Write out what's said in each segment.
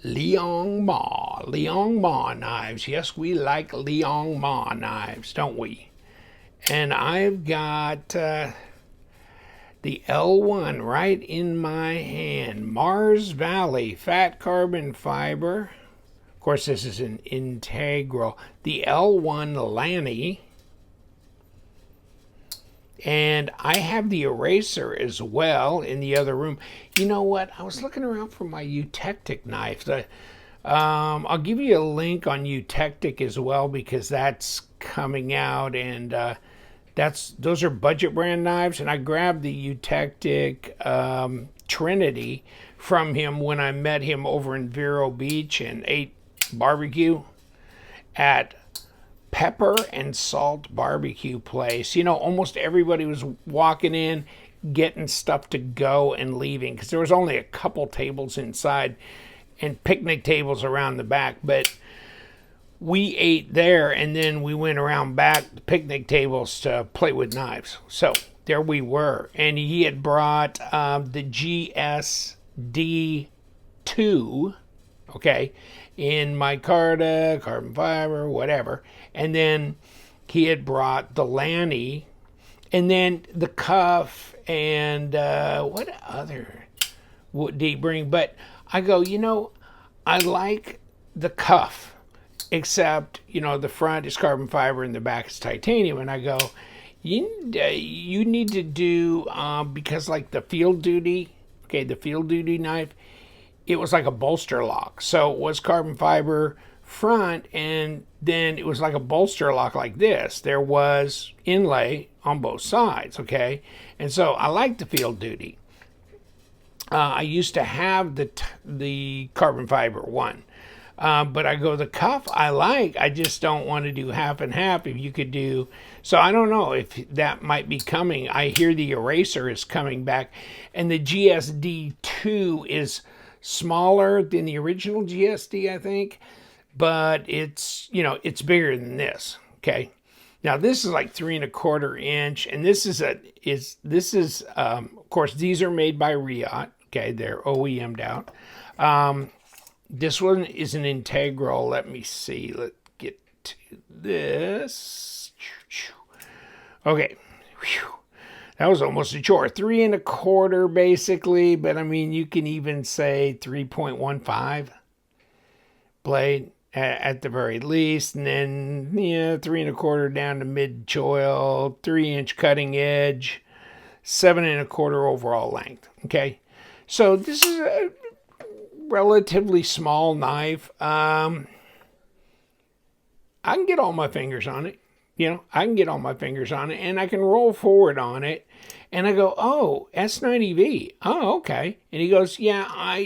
Liong Mah knives. Yes, we like Liong Mah knives, don't we? And I've got the L-1 right in my hand. Mars Valley fat carbon fiber. Of course, this is an integral. The L-1 Lanny. And I have the eraser as well in the other room. You know what? I was looking around for my eutectic knife. I'll give you a link on eutectic as well because that's coming out, and those are budget brand knives. And I grabbed the eutectic Trinity from him when I met him over in Vero Beach and ate barbecue at Pepper and Salt Barbecue place. You know, almost everybody was walking in, getting stuff to go and leaving because there was only a couple tables inside and picnic tables around the back. But we ate there and then we went around back the picnic tables to play with knives. So there we were. And he had brought the GSD2, okay, in micarta, carbon fiber, whatever. And then he had brought the Lanny, and then the cuff, and what other did he bring? But I go, I like the cuff, except, the front is carbon fiber and the back is titanium. And I go, you need to do, because like the field duty knife, it was like a bolster lock. So it was carbon fiber front, and then it was like a bolster lock like this. There was inlay on both sides, okay? And so I like the field duty. I used to have the carbon fiber one. But I go, the cuff I just don't want to do half and half. If you could do, so I don't know if that might be coming. I hear the eraser is coming back, and the GSD2 is smaller than the original GSD, I think, but it's bigger than this. Okay, now this is like 3¼ inch, and this is of course these are made by Riot. Okay, they're OEM'd out. This one is an integral. Let me see. Let's get to this. Okay. That was almost a chore. 3¼ basically, but I mean, you can even say 3.15 blade at the very least. And then, 3¼ down to mid choil, 3-inch cutting edge, 7¼ overall length. Okay. So this is a relatively small knife. I can get all my fingers on it. I can get all my fingers on it, and I can roll forward on it. And I go, oh, S90V. Oh, okay. And he goes, yeah,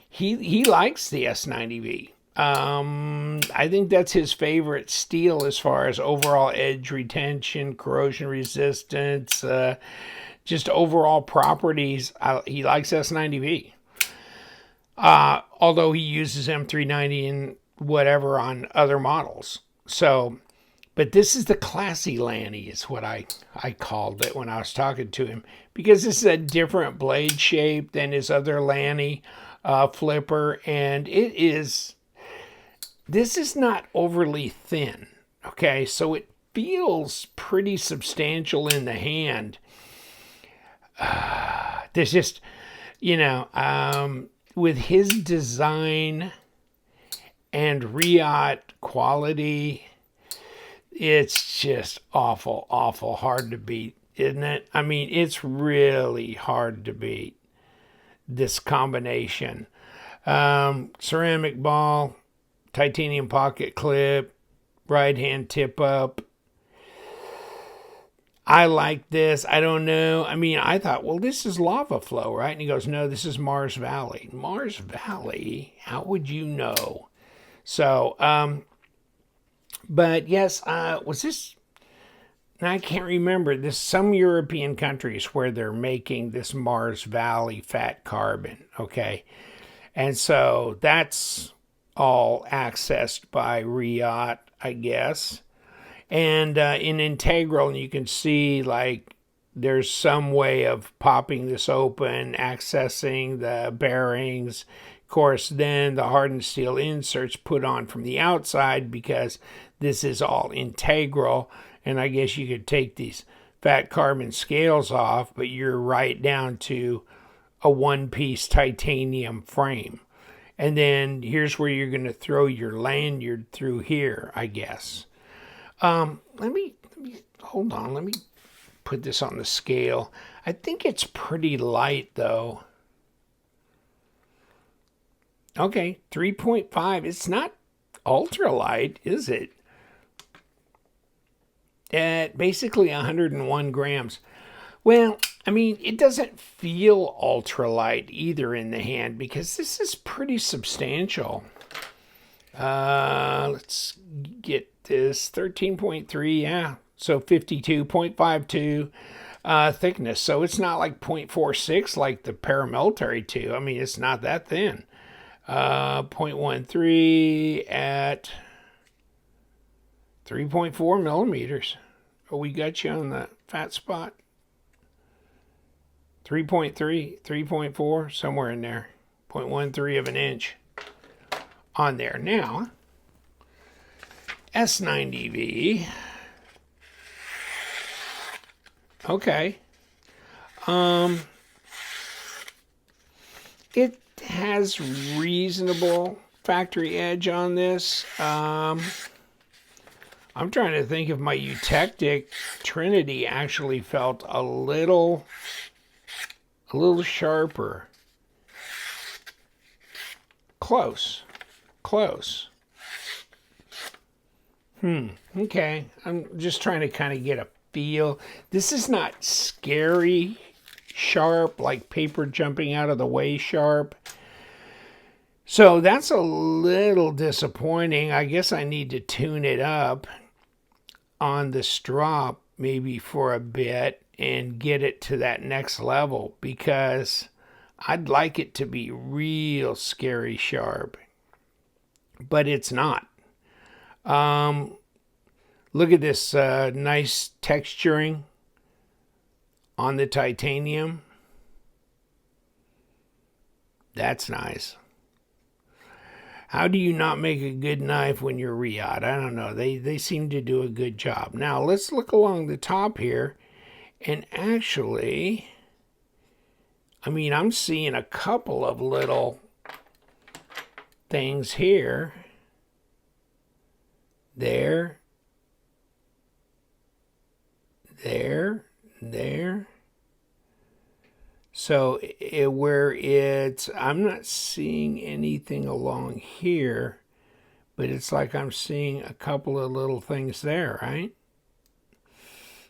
he likes the S90V. I think that's his favorite steel as far as overall edge retention, corrosion resistance, just overall properties. He likes S90V. Although he uses M390 and whatever on other models. So, but this is the classy Lanny is what I called it when I was talking to him, because this is a different blade shape than his other Lanny flipper, and this is not overly thin. Okay, so it feels pretty substantial in the hand. There's just, with his design and Riot quality, it's just awful hard to beat, isn't it? I mean, it's really hard to beat this combination. Ceramic ball, titanium pocket clip, right hand tip up. I like this. I don't know. I mean, I thought, well, this is lava flow, right? And he goes, no, this is Mars Valley. Mars Valley? How would you know? So, but yes, was this, I can't remember, this some European countries where they're making this Mars Valley fat carbon, okay? And so that's all accessed by Riot, I guess. And in integral, you can see like there's some way of popping this open, accessing the bearings. Of course, then the hardened steel inserts put on from the outside because this is all integral. And I guess you could take these fat carbon scales off, but you're right down to a one-piece titanium frame. And then here's where you're going to throw your lanyard through here, I guess. Let me hold on. Let me put this on the scale. I think it's pretty light, though. Okay, 3.5. It's not ultra light, is it? At basically 101 grams. Well, I mean, it doesn't feel ultralight either in the hand because this is pretty substantial. Let's get this 13.3, yeah. So 52.52 thickness. So it's not like 0.46 like the paramilitary 2. I mean, it's not that thin. 0.13 at 3.4 millimeters. Oh, we got you on the fat spot. 3.3, 3.4, somewhere in there. 0.13 of an inch on there. Now, S90V. Okay. It has reasonable factory edge on this. I'm trying to think if my Eutectic Trinity actually felt a little sharper. Close. Okay. I'm just trying to kind of get a feel. This is not scary sharp, like paper jumping out of the way sharp. So that's a little disappointing. I guess I need to tune it up on the strop maybe for a bit and get it to that next level because I'd like it to be real scary sharp, but it's not. Look at this nice texturing on the titanium. That's nice. How do you not make a good knife when you're Riyadh? I don't know. They seem to do a good job. Now, let's look along the top here. And actually, I mean, I'm seeing a couple of little things here. There. So I'm not seeing anything along here, but it's like I'm seeing a couple of little things there, right?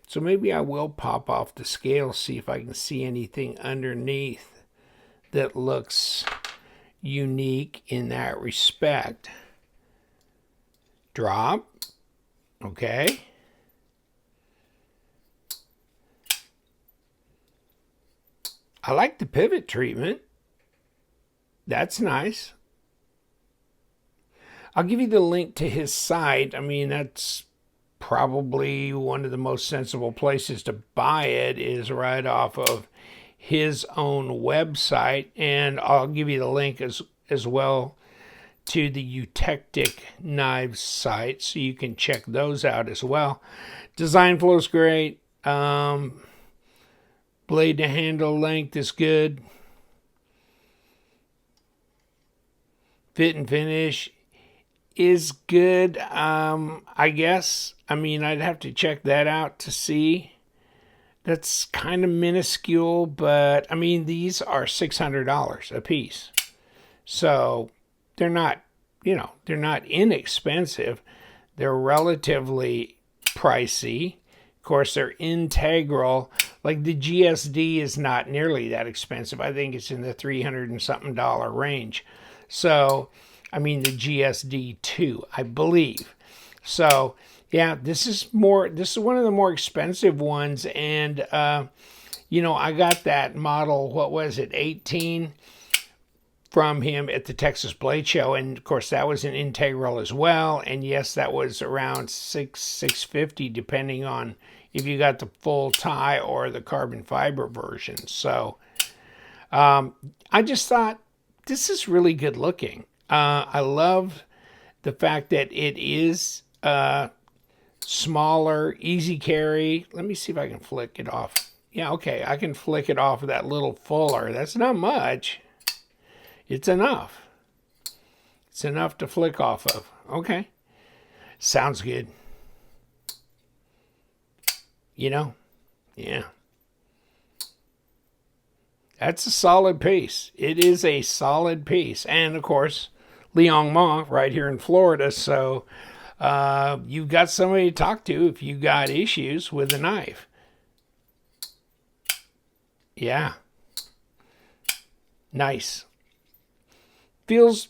So maybe I will pop off the scale, see if I can see anything underneath that looks unique in that respect. Drop. Okay. I like the pivot treatment. That's nice. I'll give you the link to his site. I mean, that's probably one of the most sensible places to buy it is right off of his own website. And I'll give you the link as well to the Eutectic Knives site so you can check those out as well. Design flow's great. Blade to handle length is good. Fit and finish is good, I guess. I mean, I'd have to check that out to see. That's kind of minuscule, but I mean, these are $600 a piece. So they're not, they're not inexpensive. They're relatively pricey. Of course, they're integral. Like the GSD is not nearly that expensive. I think it's in the $300 and something range. So, I mean the GSD 2, I believe. So, yeah, this is one of the more expensive ones. And, I got that model, what was it, 18 from him at the Texas Blade Show. And of course, that was an integral as well. And yes, that was around $650 depending on if you got the full tie or the carbon fiber version. So I just thought this is really good looking. I love the fact that it is smaller, easy carry. Let me see if I can flick it off. Yeah, okay, I can flick it off of that little fuller. That's not much. It's enough. It's enough to flick off of. Okay. Sounds good. You know? Yeah. That's a solid piece. It is a solid piece. And, of course, Liong Mah right here in Florida. So you've got somebody to talk to if you got issues with a knife. Yeah. Nice. Feels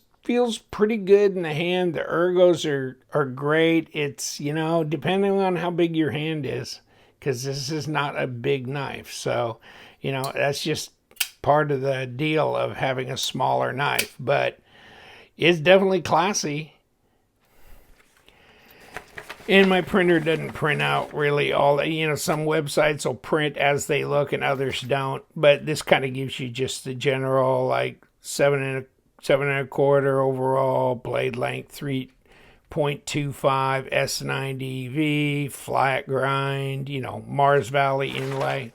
pretty good in the hand. The ergos are great. It's, depending on how big your hand is, because this is not a big knife. So, that's just part of the deal of having a smaller knife. But it's definitely classy. And my printer doesn't print out really all that. Some websites will print as they look and others don't. But this kind of gives you just the general, like 7 1/4 overall, blade length 3.25, S90V, flat grind, Mars Valley inlay.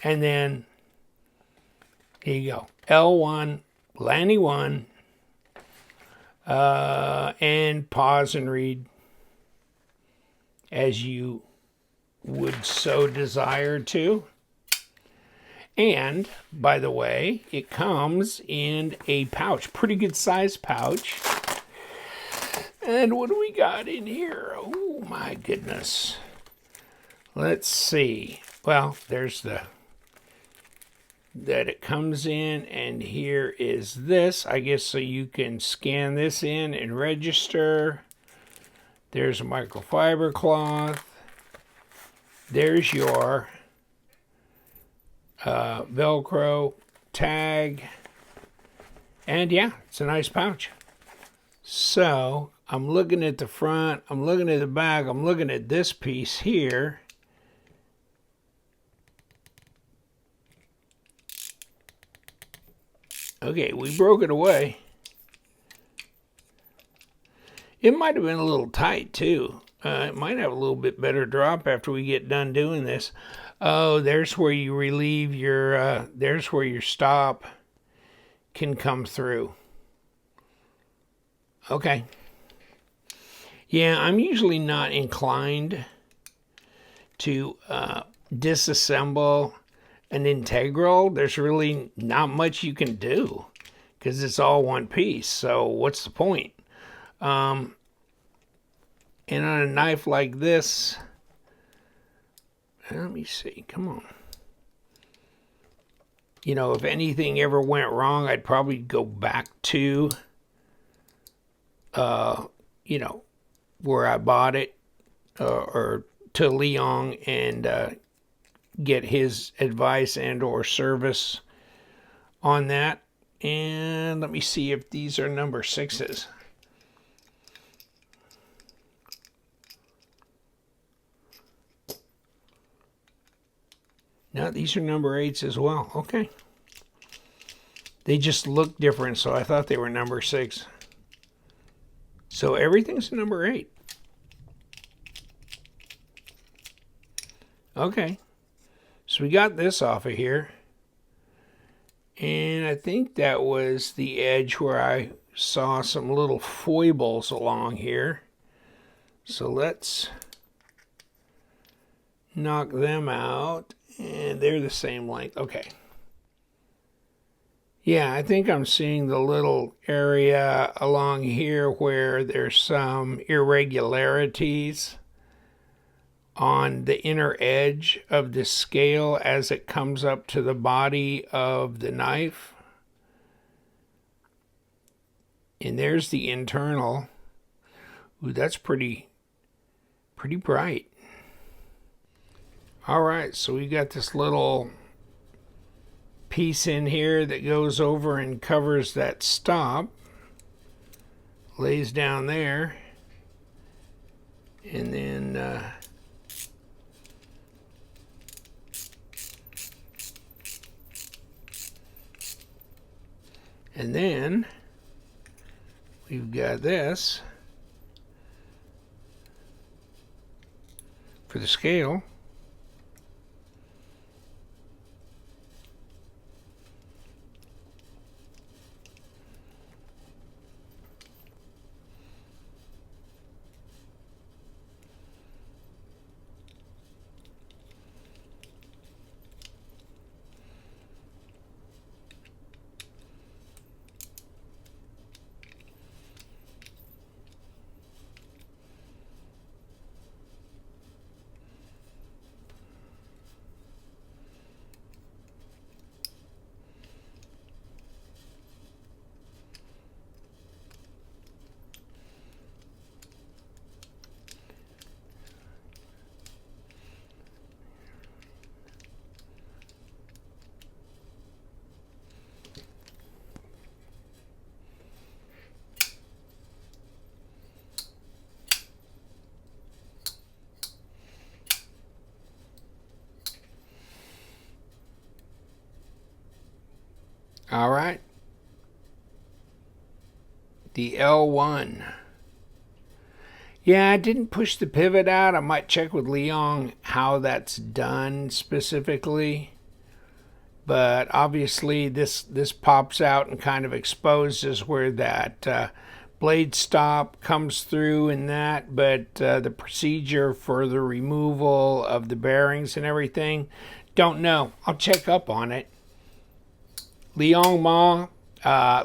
And then, here you go, L-1, Lanny 1, and pause and read as you would so desire to. And, by the way, it comes in a pouch, pretty good size pouch. And what do we got in here? Oh, my goodness. Let's see. Well, there's that it comes in, and here is this, I guess, so you can scan this in and register. There's a microfiber cloth. There's your Velcro tag. And yeah, it's a nice pouch. So I'm looking at the front, I'm looking at the back, I'm looking at this piece here. Okay, we broke it away. It might have been a little tight too. It might have a little bit better drop after we get done doing this. Oh, there's where you relieve your, there's where your stop can come through. Okay. Yeah, I'm usually not inclined to disassemble an integral. There's really not much you can do because it's all one piece. So what's the point? And on a knife like this, let me see, come on. If anything ever went wrong, I'd probably go back to, where I bought it, or to Liong and get his advice and or service on that. And let me see if these are number 6s. No, these are number 8s as well. Okay. They just look different, so I thought they were number 6. So everything's number 8. Okay. So we got this off of here. And I think that was the edge where I saw some little foibles along here. So let's knock them out. And they're the same length. Okay. Yeah, I think I'm seeing the little area along here where there's some irregularities on the inner edge of the scale as it comes up to the body of the knife. And there's the internal. Ooh, that's pretty bright. All right, so we got this little piece in here that goes over and covers that stop. Lays down there. And then And then we've got this for the scale. All right. The L-1. Yeah, I didn't push the pivot out. I might check with Liong how that's done specifically. But obviously this pops out and kind of exposes where that blade stop comes through and that. But the procedure for the removal of the bearings and everything, don't know. I'll check up on it. Liong Mah,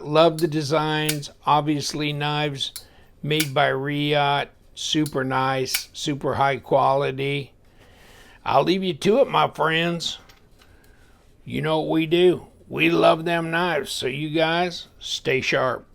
love the designs. Obviously, knives made by Riot, super nice, super high quality. I'll leave you to it, my friends. You know what we do. We love them knives, so you guys stay sharp.